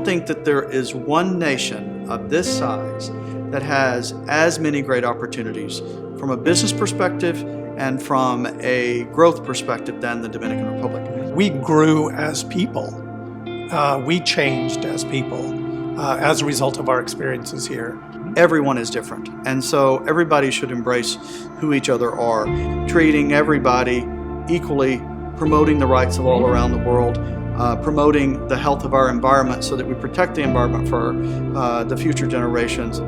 don't think that there is one nation of this size that has as many great opportunities from a business perspective and from a growth perspective than the Dominican Republic. We grew as people. We changed as people as a result of our experiences here. Everyone is different, and so everybody should embrace who each other are, treating everybody equally, promoting the rights of all around the world, promoting the health of our environment so that we protect the environment for the future generations.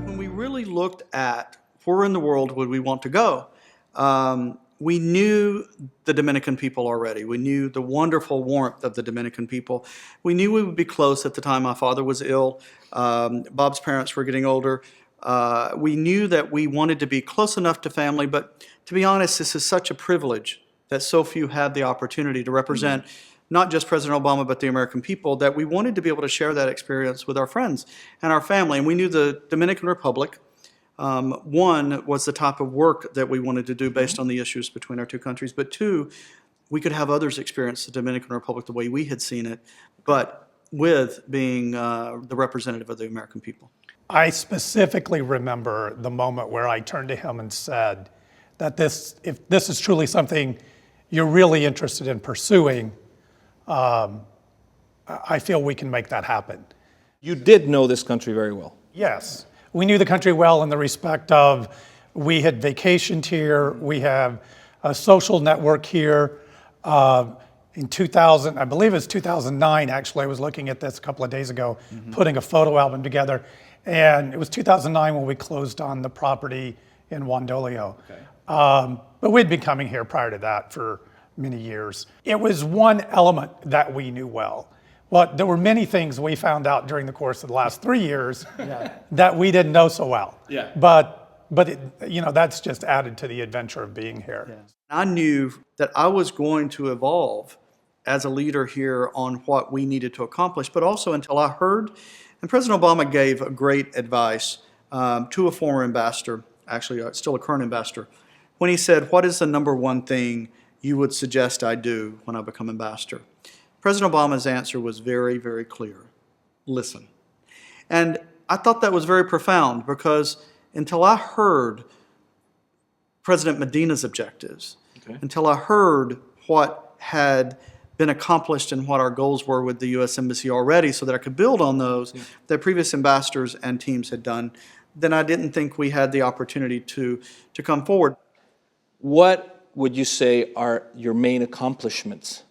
When we really looked at where in the world would we want to go, we knew the Dominican people already. We knew the wonderful warmth of the Dominican people. We knew we would be close at the time my father was ill. Bob's parents were getting older. We knew that we wanted to be close enough to family, but to be honest, this is such a privilege that so few had the opportunity to represent not just President Obama, but the American people, that we wanted to be able to share that experience with our friends and our family. And we knew the Dominican Republic, one, was the type of work that we wanted to do based on the issues between our two countries, but two, we could have others experience the Dominican Republic the way we had seen it, but with being the representative of the American people. I specifically remember the moment where I turned to him and said that if this is truly something you're really interested in pursuing, I feel we can make that happen. You did know this country very well. Yes. We knew the country well in the respect of we had vacationed here, we have a social network here. In 2000, I believe it's 2009 actually, I was looking at this a couple of days ago, putting a photo album together. And it was 2009 when we closed on the property in Wandolio. Okay. But we'd been coming here prior to that for many years. It was one element that we knew well. Well, there were many things we found out during the course of the last 3 years that we didn't know so well. Yeah. But it, that's just added to the adventure of being here. Yeah. I knew that I was going to evolve as a leader here on what we needed to accomplish, but also until I heard, and President Obama gave a great advice to a former ambassador, actually still a current ambassador, when he said, what is the number one thing you would suggest I do when I become ambassador? President Obama's answer was very, very clear. Listen. And I thought that was very profound because until I heard President Medina's objectives, until I heard what had been accomplished and what our goals were with the U.S. Embassy already so that I could build on those that previous ambassadors and teams had done, then I didn't think we had the opportunity to come forward. What would you say are your main accomplishments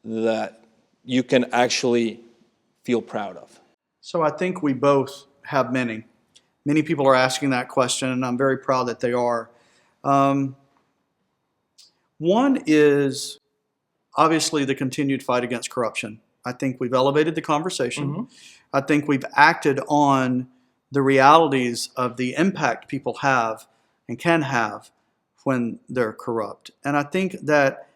that you can actually feel proud of? So I think we both have many. Many people are asking that question, and I'm very proud that they are. One is obviously the continued fight against corruption. I think we've elevated the conversation. I think we've acted on the realities of the impact people have and can have when they're corrupt. And I think that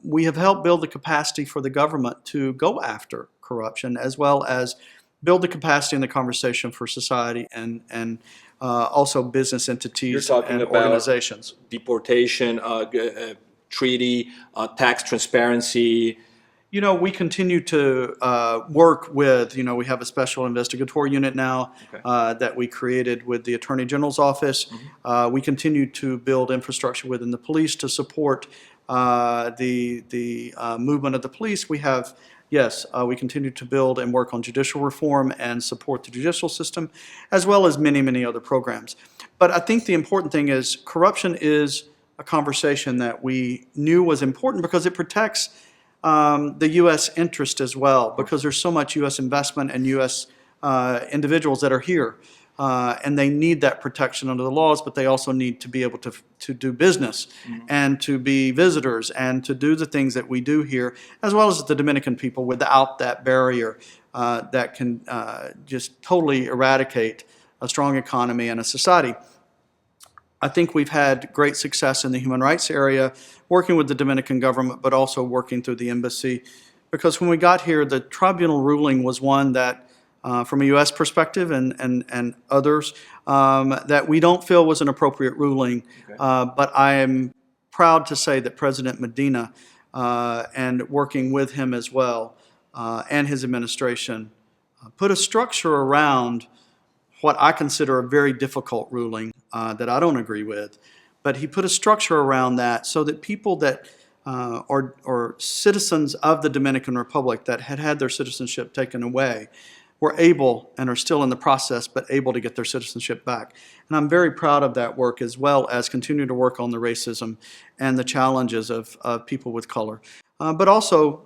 we have helped build the capacity for the government to go after corruption, as well as build the capacity in the conversation for society and also business entities and organizations. Deportation, treaty, tax transparency. We continue to work with, we have a special investigatory unit now that we created with the Attorney General's office. We continue to build infrastructure within the police to support the movement of the police. We have, we continue to build and work on judicial reform and support the judicial system, as well as many, many other programs. But I think the important thing is corruption is a conversation that we knew was important because it protects the U.S. interest as well, because there's so much U.S. investment and U.S. Individuals that are here. And they need that protection under the laws, but they also need to be able to do business and to be visitors and to do the things that we do here, as well as the Dominican people, without that barrier that can just totally eradicate a strong economy and a society. I think we've had great success in the human rights area, working with the Dominican government, but also working through the embassy. Because when we got here, the tribunal ruling was one that, from a U.S. perspective and others, that we don't feel was an appropriate ruling. But I am proud to say that President Medina, and working with him as well, and his administration, put a structure around what I consider a very difficult ruling that I don't agree with. But he put a structure around that so that people that are citizens of the Dominican Republic that had had their citizenship taken away were able, and are still in the process, but able to get their citizenship back. And I'm very proud of that work, as well as continuing to work on the racism and the challenges of people with color. But also,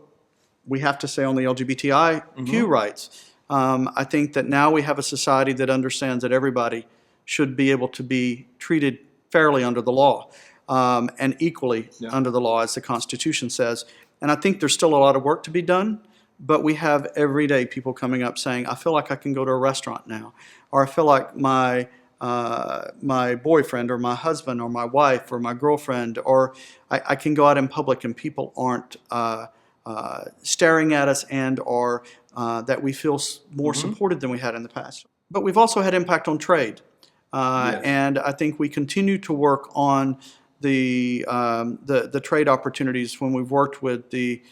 we have to say on the LGBTIQ rights, I think that now we have a society that understands that everybody should be able to be treated fairly under the law, and equally under the law, as the Constitution says. And I think there's still a lot of work to be done, but we have every day people coming up saying, I feel like I can go to a restaurant now, or I feel like my boyfriend or my husband or my wife or my girlfriend, or I can go out in public and people aren't staring at us, and or that we feel more supported than we had in the past. But we've also had impact on trade. And I think we continue to work on the trade opportunities when we've worked with the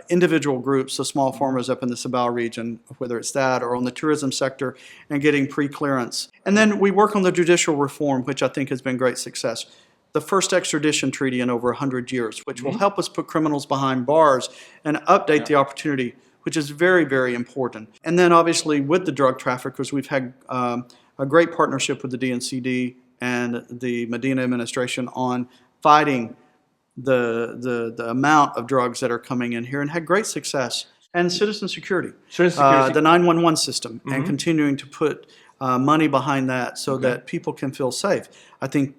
individual groups, the small farmers up in the Cibao region, whether it's that or on the tourism sector, and getting pre-clearance. And then we work on the judicial reform, which I think has been great success. The first extradition treaty in over 100 years, which will help us put criminals behind bars and update the opportunity, which is very, very important. And then obviously with the drug traffickers, we've had a great partnership with the DNCD and the Medina administration on fighting the amount of drugs that are coming in here, and had great success. And citizen security, the 911 system, and continuing to put money behind that so that people can feel safe. I think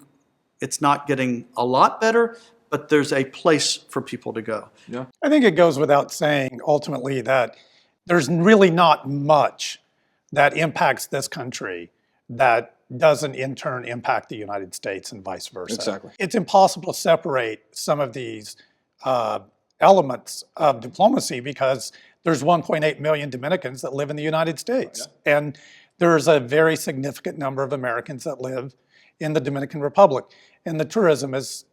it's not getting a lot better, but there's a place for people to go. Yeah. I think it goes without saying, ultimately, that there's really not much that impacts this country that doesn't in turn impact the United States, and vice versa. Exactly. It's impossible to separate some of these elements of diplomacy, because there's 1.8 million Dominicans that live in the United States. And there's a very significant number of Americans that live in the Dominican Republic. And the tourism is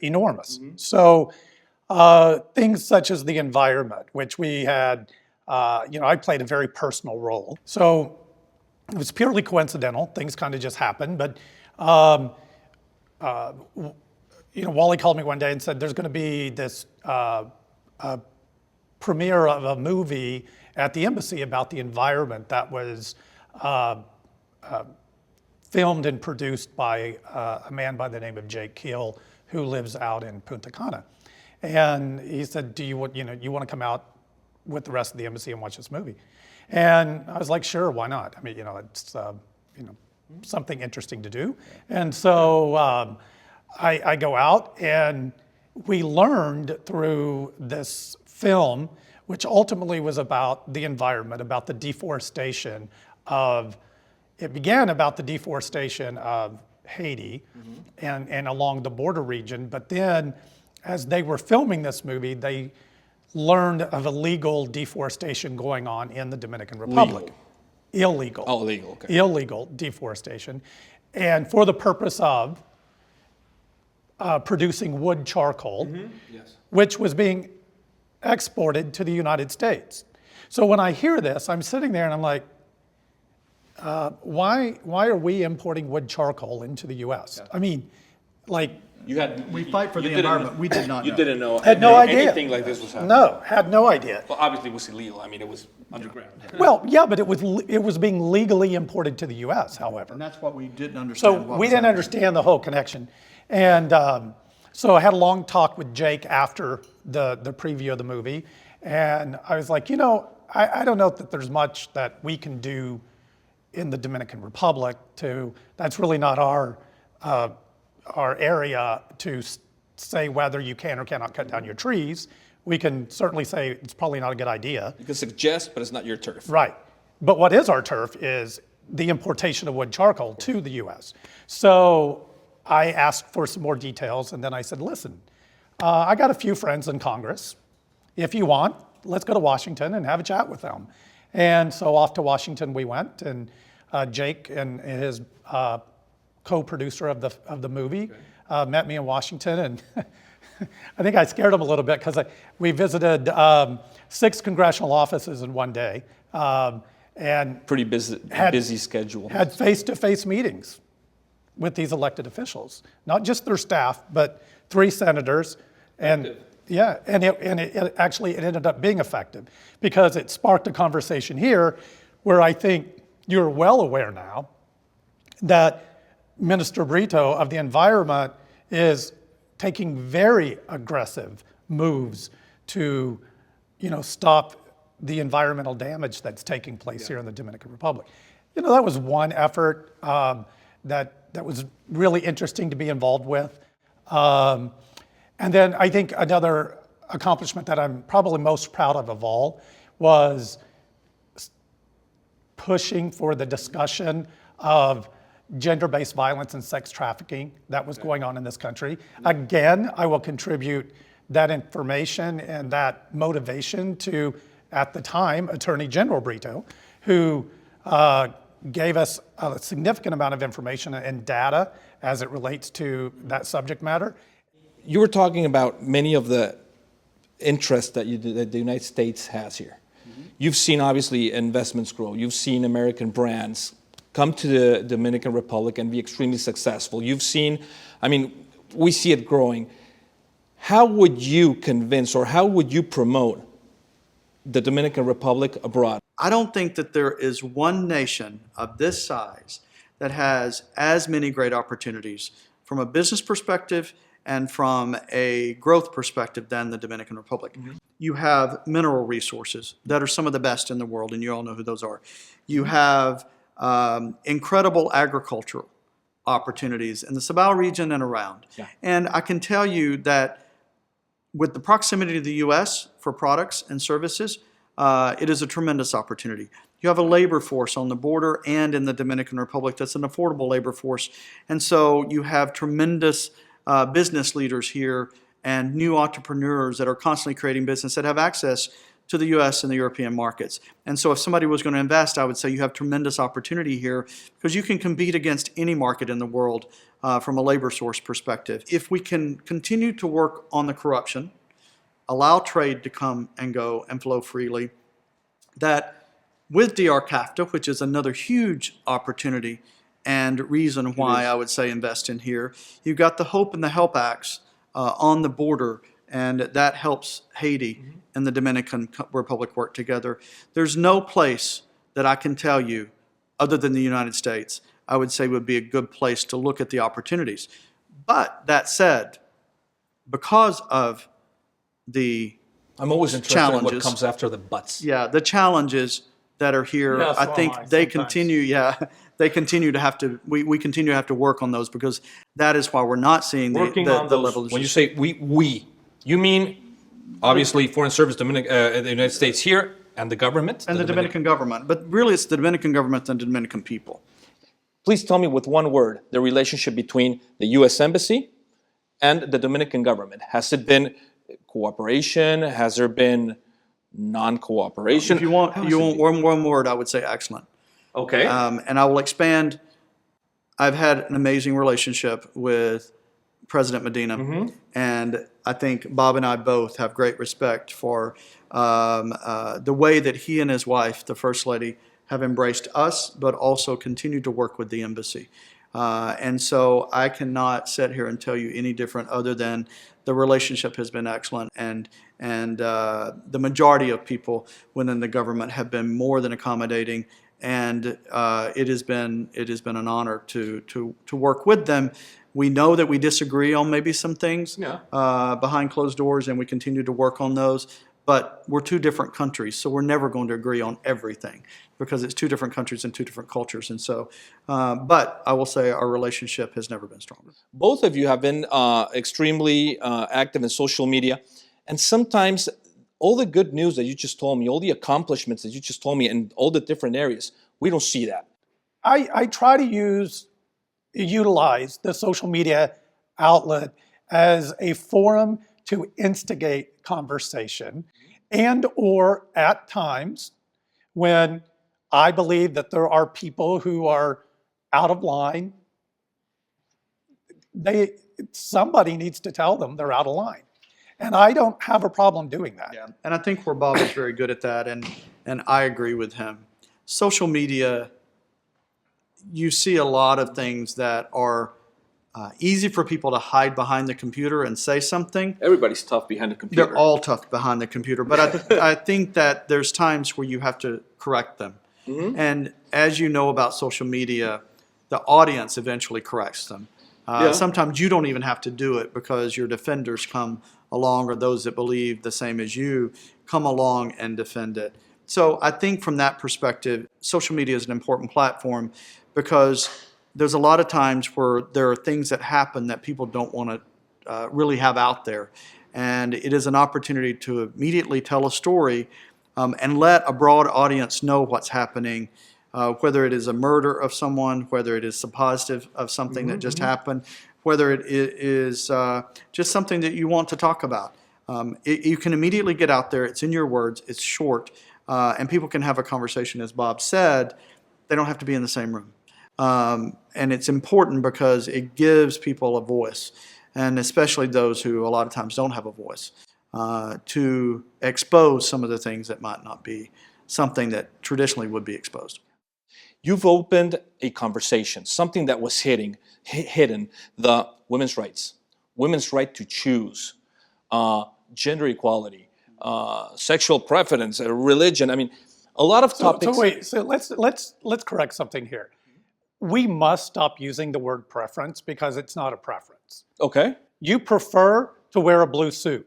enormous. So things such as the environment, which we had, I played a very personal role. So it was purely coincidental. Things kind of just happened. But, Wally called me one day and said, there's going to be this premiere of a movie at the embassy about the environment that was filmed and produced by a man by the name of Jake Keel, who lives out in Punta Cana. And he said, do you want to come out with the rest of the embassy and watch this movie? And I was like, sure, why not? I mean, it's something interesting to do. And so I go out, and we learned through this film, which ultimately was about the environment, about the deforestation it began about the deforestation of Haiti and along the border region. But then as they were filming this movie, they learned of illegal deforestation going on in the Dominican Republic. Illegal. Oh, illegal, okay. Illegal deforestation. And for the purpose of producing wood charcoal, which was being exported to the United States. So when I hear this, I'm sitting there and I'm like, why are we importing wood charcoal into the U.S.? I mean, like, We fight for the environment. We did not know. You didn't know. Had no idea. Anything like this was happening. No, had no idea. Well, obviously it was illegal. I mean, it was underground. Well, yeah, but it was being legally imported to the U.S., however. And that's what we didn't understand. So we didn't understand the whole connection. And so I had a long talk with Jake after the preview of the movie. And I was like, I don't know that there's much that we can do in the Dominican Republic that's really not our area to say whether you can or cannot cut down your trees. We can certainly say it's probably not a good idea. You can suggest, but it's not your turf. Right. But what is our turf is the importation of wood charcoal to the U.S. So I asked for some more details, and then I said, listen, I got a few friends in Congress. If you want, let's go to Washington and have a chat with them. And so off to Washington we went, and Jake and his co-producer of the movie met me in Washington, and I think I scared him a little bit because we visited 6 congressional offices in one day, and Pretty busy schedule. had face-to-face meetings with these elected officials, not just their staff, but 3 senators, and yeah, and it actually ended up being effective because it sparked a conversation here, where I think you're well aware now that Minister Brito of the Environment is taking very aggressive moves to, stop the environmental damage that's taking place here in the Dominican Republic. That was one effort that was really interesting to be involved with. And then I think another accomplishment that I'm probably most proud of all was pushing for the discussion of gender-based violence and sex trafficking that was going on in this country. Again, I will contribute that information and that motivation to, at the time, Attorney General Brito, who gave us a significant amount of information and data as it relates to that subject matter. You were talking about many of the interests that the United States has here. You've seen, obviously, investments grow. You've seen American brands come to the Dominican Republic and be extremely successful. You've seen, we see it growing. How would you convince or how would you promote the Dominican Republic abroad? I don't think that there is one nation of this size that has as many great opportunities from a business perspective and from a growth perspective than the Dominican Republic. Mm-hmm. You have mineral resources that are some of the best in the world, and you all know who those are. You have incredible agricultural opportunities in the Cibao region and around. Yeah. And I can tell you that with the proximity to the U.S. for products and services, it is a tremendous opportunity. You have a labor force on the border and in the Dominican Republic that's an affordable labor force. And so you have tremendous business leaders here and new entrepreneurs that are constantly creating business that have access to the U.S. and the European markets. And so if somebody was going to invest, I would say you have tremendous opportunity here because you can compete against any market in the world from a labor source perspective. If we can continue to work on the corruption, allow trade to come and go and flow freely, that with DR-CAFTA, which is another huge opportunity and reason why I would say invest in here, you've got the HOPE and the HELP Acts on the border, and that helps Haiti and the Dominican Republic work together. There's no place that I can tell you, other than the United States, I would say would be a good place to look at the opportunities. But that said, because of the I'm always interested in what comes after the buts. Yeah, the challenges that are here, Yeah, I think they continue to have to, we continue to have to work on those because that is why we're not seeing the level of... When you say we, you mean obviously Foreign Service, the United States here, and the government? And the Dominican government. But really it's the Dominican government and the Dominican people. Please tell me with one word the relationship between the U.S. Embassy and the Dominican government. Has it been cooperation? Has there been non-cooperation? If you want one word, I would say excellent. Okay. And I will expand. I've had an amazing relationship with President Medina, and I think Bob and I both have great respect for the way that he and his wife, the First Lady, have embraced us, but also continue to work with the embassy. And so I cannot sit here and tell you any different other than the relationship has been excellent, and the majority of people within the government have been more than accommodating, and it has been an honor to work with them. We know that we disagree on maybe some things behind closed doors, and we continue to work on those. But we're two different countries, so we're never going to agree on everything because it's two different countries and two different cultures. And so, but I will say our relationship has never been stronger. Both of you have been extremely active in social media, and sometimes all the good news that you just told me, all the accomplishments that you just told me in all the different areas, we don't see that. I try to utilize the social media outlet as a forum to instigate conversation, and or at times when I believe that there are people who are out of line, somebody needs to tell them they're out of line. And I don't have a problem doing that. Yeah, and I think where Bob is very good at that, and I agree with him. Social media, you see a lot of things that are easy for people to hide behind the computer and say something. Everybody's tough behind the computer. They're all tough behind the computer, but I think that there's times where you have to correct them. And as you know about social media, the audience eventually corrects them. Sometimes you don't even have to do it because your defenders come along, or those that believe the same as you come along and defend it. So I think from that perspective, social media is an important platform because there's a lot of times where there are things that happen that people don't want to really have out there. And it is an opportunity to immediately tell a story and let a broad audience know what's happening, whether it is a murder of someone, whether it is a positive of something that just happened, whether it is just something that you want to talk about. You can immediately get out there. It's in your words. It's short. And people can have a conversation, as Bob said. They don't have to be in the same room. And it's important because it gives people a voice, and especially those who a lot of times don't have a voice, to expose some of the things that might not be something that traditionally would be exposed. You've opened a conversation, something that was hidden, the women's rights, women's right to choose, gender equality, sexual preference, religion. I mean, a lot of topics. So let's correct something here. We must stop using the word preference because it's not a preference. Okay. You prefer to wear a blue suit,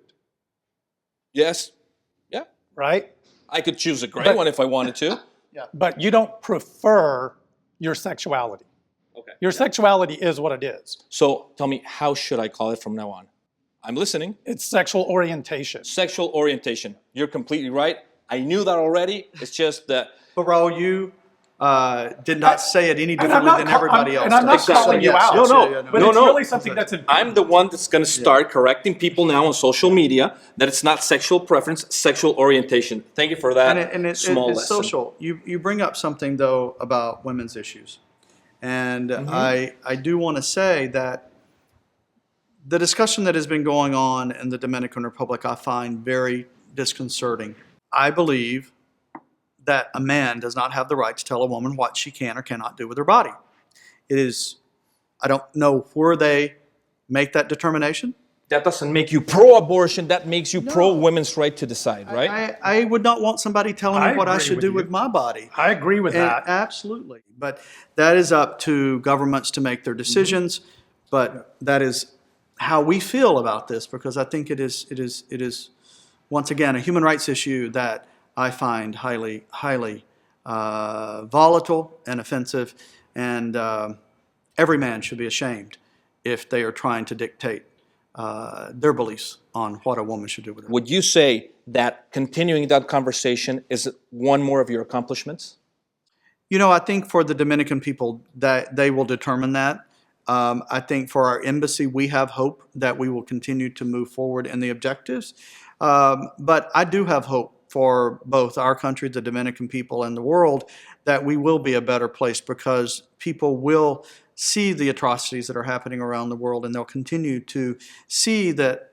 Yes. Yeah. right? I could choose a gray one if I wanted to. But you don't prefer your sexuality. Okay. Your sexuality is what it is. So tell me, how should I call it from now on? I'm listening. It's sexual orientation. Sexual orientation. You're completely right. I knew that already. It's just that. But Raul, you did not say it any differently than everybody else. And I'm not does. calling you Yes, out. yes, No, yeah, But it's really something that's important. I'm the one that's going to start correcting people now on social media that it's not sexual preference, sexual orientation. Thank you for that it's small lesson. social. You bring up something, though, about women's issues. And I do want to say that the discussion that has been going on in the Dominican Republic I find very disconcerting. I believe that a man does not have the right to tell a woman what she can or cannot do with her body. I don't know where they make that determination. That doesn't make you pro-abortion. That makes you pro-women's right to decide, right? I would not want somebody telling me what I should do with my body. I agree with that. Absolutely. But that is up to governments to make their decisions. But that is how we feel about this, because I think it is once again a human rights issue that I find highly volatile and offensive, and every man should be ashamed if they are trying to dictate their beliefs on what a woman should do with her. Would you say that continuing that conversation is one more of your accomplishments? You know, I think for the Dominican people that they will determine that. I think for our embassy, we have hope that we will continue to move forward in the objectives. But I do have hope for both our country, the Dominican people, and the world, that we will be a better place, because people will see the atrocities that are happening around the world, and they'll continue to see that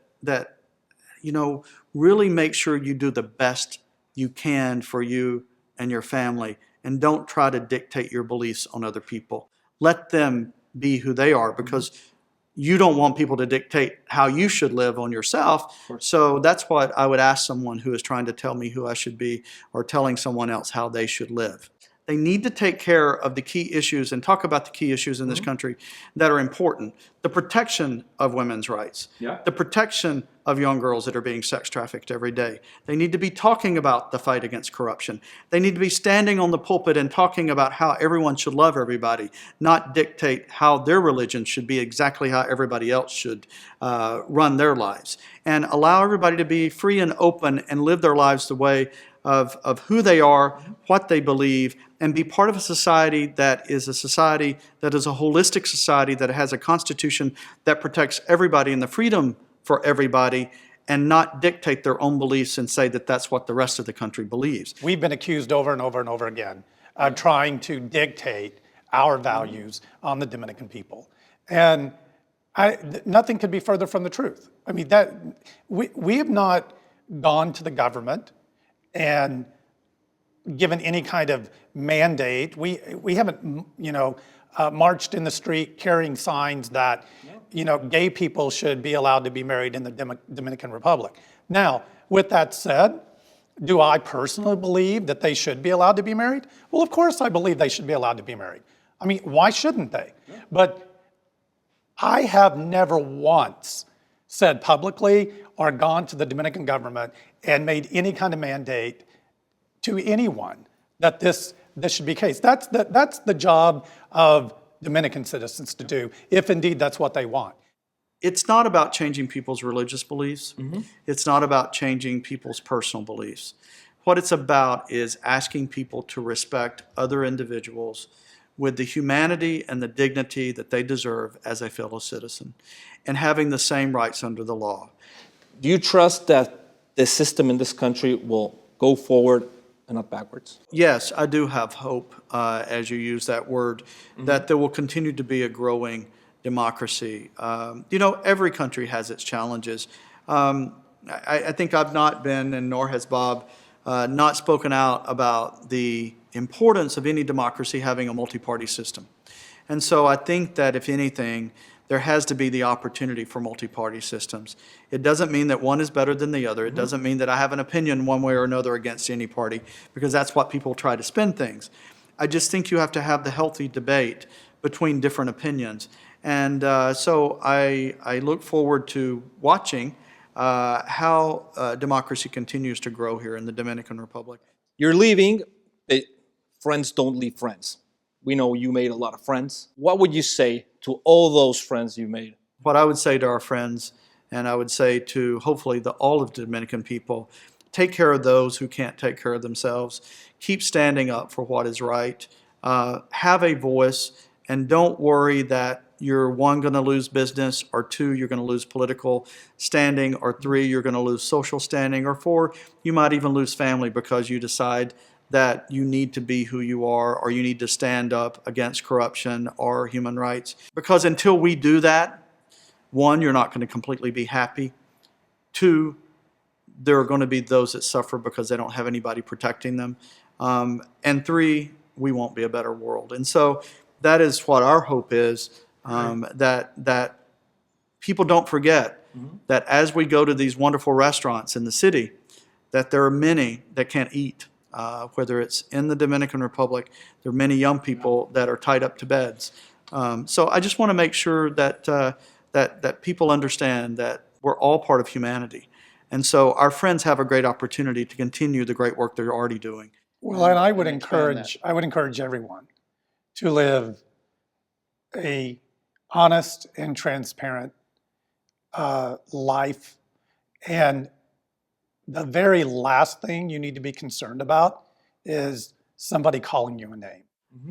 really make sure you do the best you can for you and your family, and don't try to dictate your beliefs on other people. Let them be who they are, because you don't want people to dictate how you should live on yourself. So that's what I would ask someone who is trying to tell me who I should be, or telling someone else how they should live. They need to take care of the key issues and talk about the key issues in this country that are important. The protection of women's rights, the protection of young girls that are being sex trafficked every day. They need to be talking about the fight against corruption. They need to be standing on the pulpit and talking about how everyone should love everybody, not dictate how their religion should be exactly how everybody else should run their lives. And allow everybody to be free and open and live their lives the way of who they are, what they believe, and be part of a society that is a holistic society that has a constitution that protects everybody and the freedom for everybody, and not dictate their own beliefs and say that that's what the rest of the country believes. We've been accused over and over and over again of trying to dictate our values on the Dominican people. And Nothing could be further from the truth. I mean, we have not gone to the government and given any kind of mandate. We haven't, marched in the street carrying signs that, gay people should be allowed to be married in the Dominican Republic. Now, with that said, do I personally believe that they should be allowed to be married? Well, of course I believe they should be allowed to be married. I mean, why shouldn't they? Yeah. But I have never once said publicly or gone to the Dominican government and made any kind of mandate to anyone that this should be the case. That's the job of Dominican citizens to do, if indeed that's what they want. It's not about changing people's religious beliefs. Mm-hmm. It's not about changing people's personal beliefs. What it's about is asking people to respect other individuals with the humanity and the dignity that they deserve as a fellow citizen, and having the same rights under the law. Do you trust that the system in this country will go forward and not backwards? Yes, I do have hope, as you use that word, that there will continue to be a growing democracy. Every country has its challenges. I think I've not been, and nor has Bob, not spoken out about the importance of any democracy having a multi-party system. And so I think that if anything, there has to be the opportunity for multi-party systems. It doesn't mean that one is better than the other. It doesn't mean that I have an opinion one way or another against any party, because that's what people try to spin things. I just think you have to have the healthy debate between different opinions. And so I look forward to watching how democracy continues to grow here in the Dominican Republic. You're leaving. Friends don't leave friends. We know you made a lot of friends. What would you say to all those friends you made? What I would say to our friends, and I would say to hopefully all of the Dominican people, take care of those who can't take care of themselves. Keep standing up for what is right. Have a voice, and don't worry that you're one, going to lose business, or two, you're going to lose political standing, or three, you're going to lose social standing, or four, you might even lose family because you decide that you need to be who you are, or you need to stand up against corruption or human rights. Because until we do that, one, you're not going to completely be happy. Two, there are going to be those that suffer because they don't have anybody protecting them. And three, we won't be a better world. And so that is what our hope is, that people don't forget that as we go to these wonderful restaurants in the city, that there are many that can't eat. Whether it's in the Dominican Republic, there are many young people that are tied up to beds. So I just want to make sure that people understand that we're all part of humanity. And so our friends have a great opportunity to continue the great work they're already doing. Well, and I would encourage everyone to live a honest and transparent life. And the very last thing you need to be concerned about is somebody calling you a name.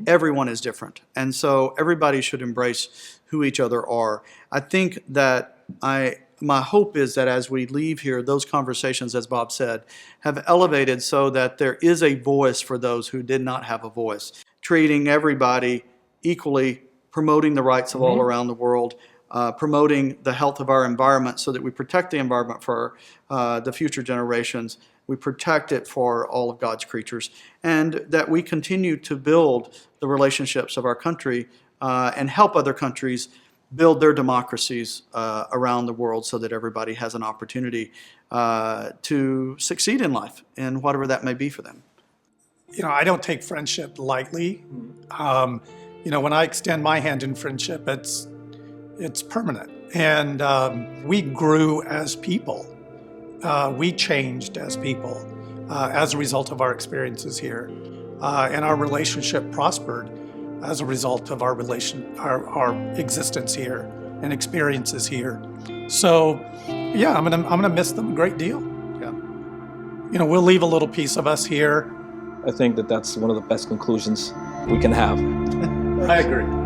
Everyone is different, and so everybody should embrace who each other are. I think that my hope is that as we leave here, those conversations, as Bob said, have elevated so that there is a voice for those who did not have a voice, treating everybody equally, promoting the rights of all around the world, promoting the health of our environment so that we protect the environment for the future generations. We protect it for all of God's creatures, and that we continue to build the relationships of our country and help other countries build their democracies around the world so that everybody has an opportunity to succeed in life, and whatever that may be for them. I don't take friendship lightly. When I extend my hand in friendship, it's permanent. And we grew as people. We changed as people as a result of our experiences here. And our relationship prospered as a result of our existence here and experiences here. So, yeah, I'm gonna miss them a great deal. Yeah. We'll leave a little piece of us here. I think that's one of the best conclusions we can have. I agree.